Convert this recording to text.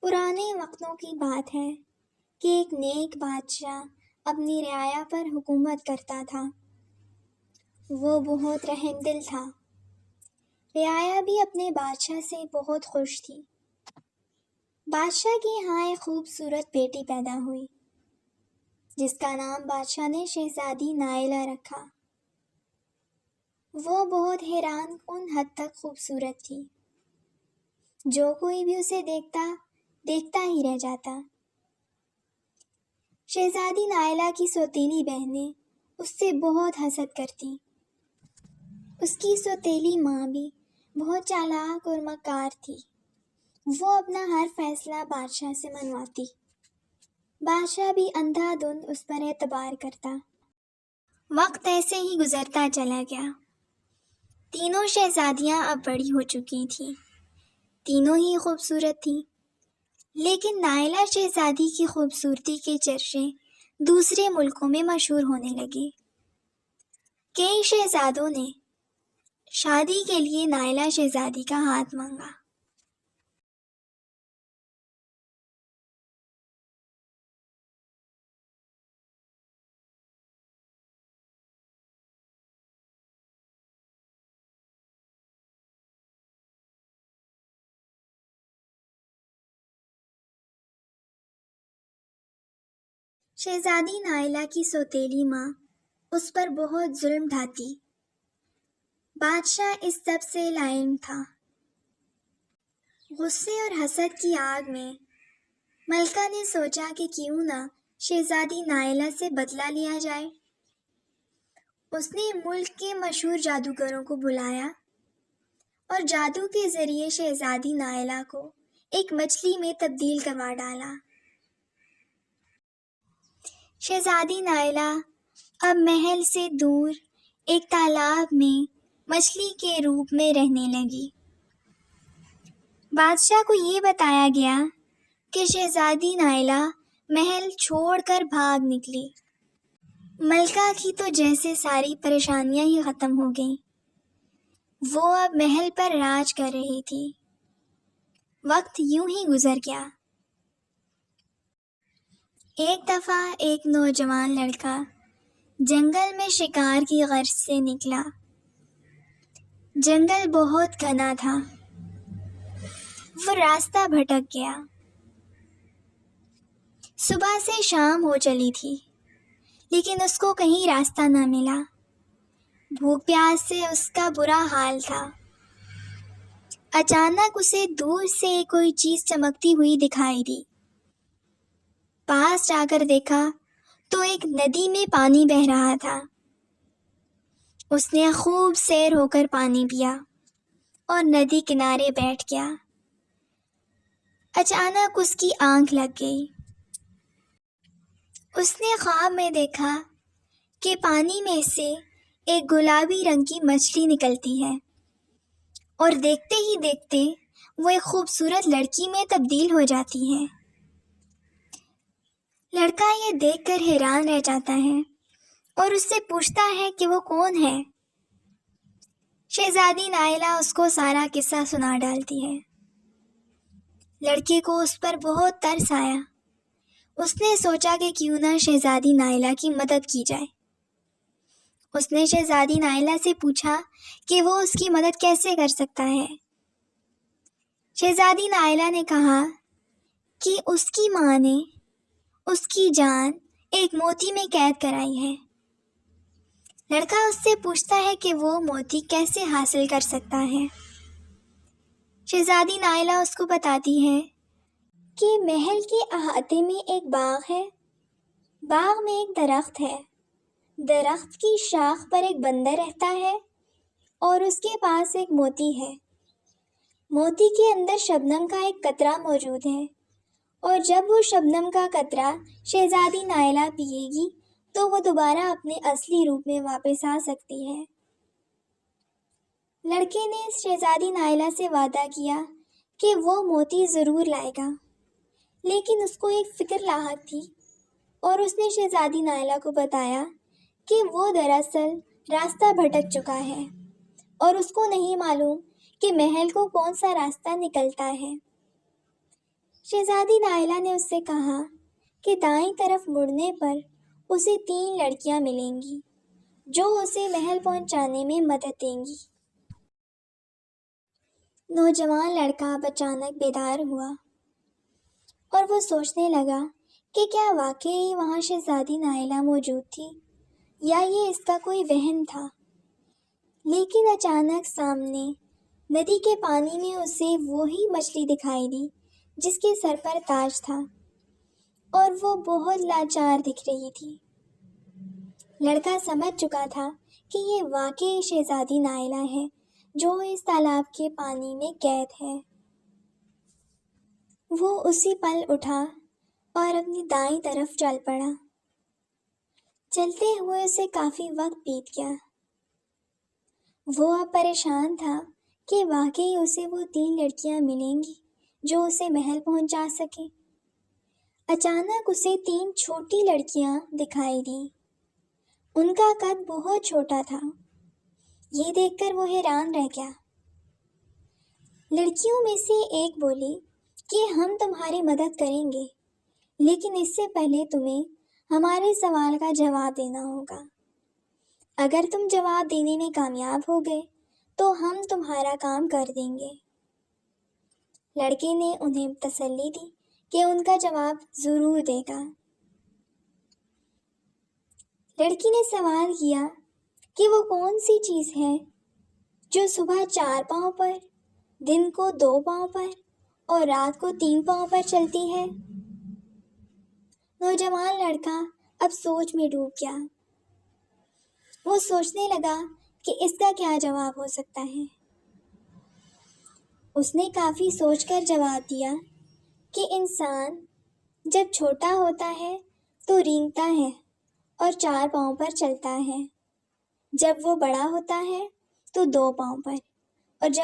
پرانے وقتوں کی بات ہے کہ ایک نیک بادشاہ اپنی رعایا پر حکومت کرتا تھا۔ وہ بہت رحم دل تھا۔ رعایا بھی اپنے بادشاہ سے بہت خوش تھی۔ بادشاہ کے یہاں ایک خوبصورت بیٹی پیدا ہوئی جس کا نام بادشاہ نے شہزادی نائلہ رکھا۔ وہ بہت حیران کن حد تک خوبصورت تھی۔ جو کوئی بھی اسے دیکھتا ہی رہ جاتا۔ شہزادی نائلہ کی سوتیلی بہنیں اس سے بہت حسد کرتی۔ اس کی سوتیلی ماں بھی بہت چالاک اور مکار تھی۔ وہ اپنا ہر فیصلہ بادشاہ سے منواتی۔ بادشاہ بھی اندھا دھند اس پر اعتبار کرتا۔ وقت ایسے ہی گزرتا چلا گیا۔ تینوں شہزادیاں اب بڑی ہو چکی تھیں۔ تینوں ہی خوبصورت تھیں، لیکن نائلہ شہزادی کی خوبصورتی کے چرچے دوسرے ملکوں میں مشہور ہونے لگے۔ کئی شہزادوں نے شادی کے لیے نائلہ شہزادی کا ہاتھ مانگا۔ شہزادی نائلہ کی سوتیلی ماں اس پر بہت ظلم ڈھاتی۔ بادشاہ اس سب سے لاعلم تھا۔ غصے اور حسد کی آگ میں ملکہ نے سوچا کہ کیوں نہ شہزادی نائلہ سے بدلہ لیا جائے۔ اس نے ملک کے مشہور جادوگروں کو بلایا اور جادو کے ذریعے شہزادی نائلہ کو ایک مچھلی میں تبدیل کروا ڈالا۔ شہزادی نائلہ اب محل سے دور ایک تالاب میں مچھلی کے روپ میں رہنے لگی۔ بادشاہ کو یہ بتایا گیا کہ شہزادی نائلہ محل چھوڑ کر بھاگ نکلی۔ ملکہ کی تو جیسے ساری پریشانیاں ہی ختم ہو گئیں۔ وہ اب محل پر راج کر رہی تھی۔ وقت یوں ہی گزر گیا۔ ایک دفعہ ایک نوجوان لڑکا جنگل میں شکار کی غرض سے نکلا۔ جنگل بہت گھنا تھا۔ وہ راستہ بھٹک گیا۔ صبح سے شام ہو چلی تھی، لیکن اس کو کہیں راستہ نہ ملا۔ بھوک پیاس سے اس کا برا حال تھا۔ اچانک اسے دور سے کوئی چیز چمکتی ہوئی دکھائی دی۔ پاس جا کر دیکھا تو ایک ندی میں پانی بہہ رہا تھا۔ اس نے خوب سیر ہو کر پانی پیا اور ندی کنارے بیٹھ گیا۔ اچانک اس کی آنکھ لگ گئی۔ اس نے خواب میں دیکھا کہ پانی میں سے ایک گلابی رنگ کی مچھلی نکلتی ہے اور دیکھتے ہی دیکھتے وہ ایک خوبصورت لڑکی میں تبدیل ہو جاتی ہے۔ لڑکا یہ دیکھ کر حیران رہ جاتا ہے اور اس سے پوچھتا ہے کہ وہ کون ہے۔ شہزادی نائلہ اس کو سارا قصہ سنا ڈالتی ہے۔ لڑکے کو اس پر بہت ترس آیا۔ اس نے سوچا کہ کیوں نہ شہزادی نائلہ کی مدد کی جائے۔ اس نے شہزادی نائلہ سے پوچھا کہ وہ اس کی مدد کیسے کر سکتا ہے۔ شہزادی نائلہ نے کہا کہ اس کی ماں نے اس کی جان ایک موتی میں قید کرائی ہے۔ لڑکا اس سے پوچھتا ہے کہ وہ موتی کیسے حاصل کر سکتا ہے۔ شہزادی نائلہ اس کو بتاتی ہے کہ محل کے احاطے میں ایک باغ ہے۔ باغ میں ایک درخت ہے۔ درخت کی شاخ پر ایک بندر رہتا ہے اور اس کے پاس ایک موتی ہے۔ موتی کے اندر شبنم کا ایک قطرہ موجود ہے، اور جب وہ شبنم کا قطرہ شہزادی نائلہ پیے گی تو وہ دوبارہ اپنے اصلی روپ میں واپس آ سکتی ہے۔ لڑکے نے شہزادی نائلہ سے وعدہ کیا کہ وہ موتی ضرور لائے گا، لیکن اس کو ایک فکر لاحق تھی اور اس نے شہزادی نائلہ کو بتایا کہ وہ دراصل راستہ بھٹک چکا ہے اور اس کو نہیں معلوم کہ محل کو کون سا راستہ نکلتا ہے۔ شہزادی نائلہ نے اس سے کہا کہ دائیں طرف مڑنے پر اسے 3 لڑکیاں ملیں گی جو اسے محل پہنچانے میں مدد دیں گی۔ نوجوان لڑکا اب اچانک بیدار ہوا اور وہ سوچنے لگا کہ کیا واقعی وہاں شہزادی نائلہ موجود تھی یا یہ اس کا کوئی وہم تھا۔ لیکن اچانک سامنے ندی کے پانی میں اسے وہی مچھلی دکھائی دی جس کے سر پر تاج تھا اور وہ بہت لاچار دکھ رہی تھی۔ لڑکا سمجھ چکا تھا کہ یہ واقعی شہزادی نائلہ ہے جو اس تالاب کے پانی میں قید ہے۔ وہ اسی پل اٹھا اور اپنی دائیں طرف چل پڑا۔ چلتے ہوئے اسے کافی وقت بیت گیا۔ وہ اب پریشان تھا کہ واقعی اسے وہ 3 لڑکیاں ملیں گی جو اسے محل پہنچا سکیں۔ اچانک اسے 3 چھوٹی لڑکیاں دکھائی دیں۔ ان کا قد بہت چھوٹا تھا۔ یہ دیکھ کر وہ حیران رہ گیا۔ لڑکیوں میں سے ایک بولی کہ ہم تمہاری مدد کریں گے، لیکن اس سے پہلے تمہیں ہمارے سوال کا جواب دینا ہوگا۔ اگر تم جواب دینے میں کامیاب ہو گئے تو ہم تمہارا کام کر دیں گے۔ لڑکے نے انہیں تسلی دی کہ ان کا جواب ضرور دے گا۔ لڑکی نے سوال کیا کہ وہ کون سی چیز ہے جو صبح 4 پاؤں پر، دن کو 2 پاؤں پر اور رات کو 3 پاؤں پر چلتی ہے۔ نوجوان لڑکا اب سوچ میں ڈوب گیا۔ وہ سوچنے لگا کہ اس کا کیا جواب ہو سکتا ہے۔ اس نے کافی سوچ کر جواب دیا کہ انسان جب چھوٹا ہوتا ہے تو رینگتا ہے اور 4 پاؤں پر چلتا ہے، جب وہ بڑا ہوتا ہے تو 2 پاؤں پر، اور جب